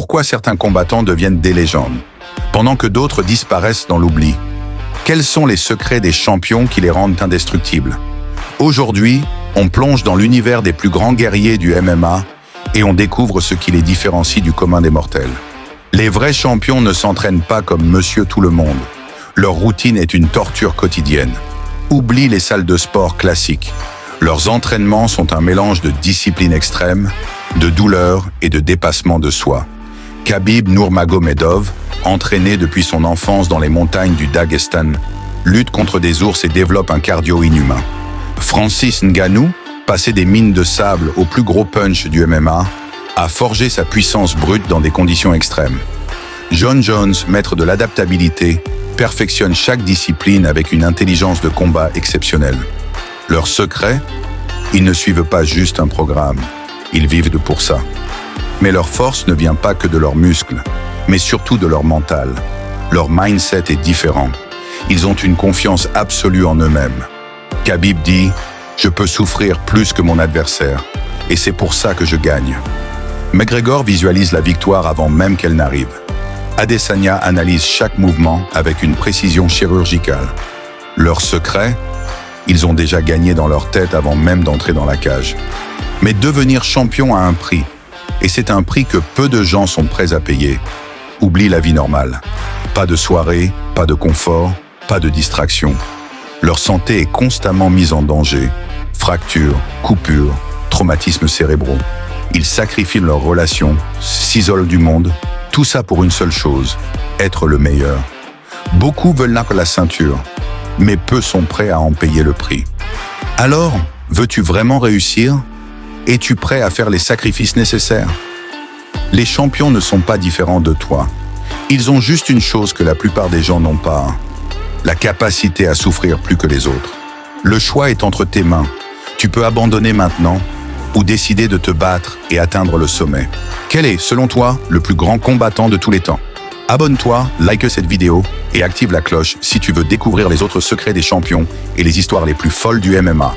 Pourquoi certains combattants deviennent des légendes, pendant que d'autres disparaissent dans l'oubli? Quels sont les secrets des champions qui les rendent indestructibles? Aujourd'hui, on plonge dans l'univers des plus grands guerriers du MMA et on découvre ce qui les différencie du commun des mortels. Les vrais champions ne s'entraînent pas comme Monsieur Tout-le-Monde. Leur routine est une torture quotidienne. Oublie les salles de sport classiques. Leurs entraînements sont un mélange de discipline extrême, de douleur et de dépassement de soi. Khabib Nurmagomedov, entraîné depuis son enfance dans les montagnes du Daghestan, lutte contre des ours et développe un cardio inhumain. Francis Ngannou, passé des mines de sable au plus gros punch du MMA, a forgé sa puissance brute dans des conditions extrêmes. John Jones, maître de l'adaptabilité, perfectionne chaque discipline avec une intelligence de combat exceptionnelle. Leur secret, ils ne suivent pas juste un programme, ils vivent pour ça. Mais leur force ne vient pas que de leurs muscles, mais surtout de leur mental. Leur mindset est différent. Ils ont une confiance absolue en eux-mêmes. Khabib dit « Je peux souffrir plus que mon adversaire, et c'est pour ça que je gagne ». McGregor visualise la victoire avant même qu'elle n'arrive. Adesanya analyse chaque mouvement avec une précision chirurgicale. Leur secret, ils ont déjà gagné dans leur tête avant même d'entrer dans la cage. Mais devenir champion a un prix, et c'est un prix que peu de gens sont prêts à payer. Oublie la vie normale. Pas de soirée, pas de confort, pas de distraction. Leur santé est constamment mise en danger. Fractures, coupures, traumatismes cérébraux. Ils sacrifient leurs relations, s'isolent du monde, tout ça pour une seule chose, être le meilleur. Beaucoup veulent la ceinture, mais peu sont prêts à en payer le prix. Alors, veux-tu vraiment réussir? Es-tu prêt à faire les sacrifices nécessaires? Les champions ne sont pas différents de toi. Ils ont juste une chose que la plupart des gens n'ont pas, la capacité à souffrir plus que les autres. Le choix est entre tes mains. Tu peux abandonner maintenant ou décider de te battre et atteindre le sommet. Quel est, selon toi, le plus grand combattant de tous les temps? Abonne-toi, like cette vidéo et active la cloche si tu veux découvrir les autres secrets des champions et les histoires les plus folles du MMA.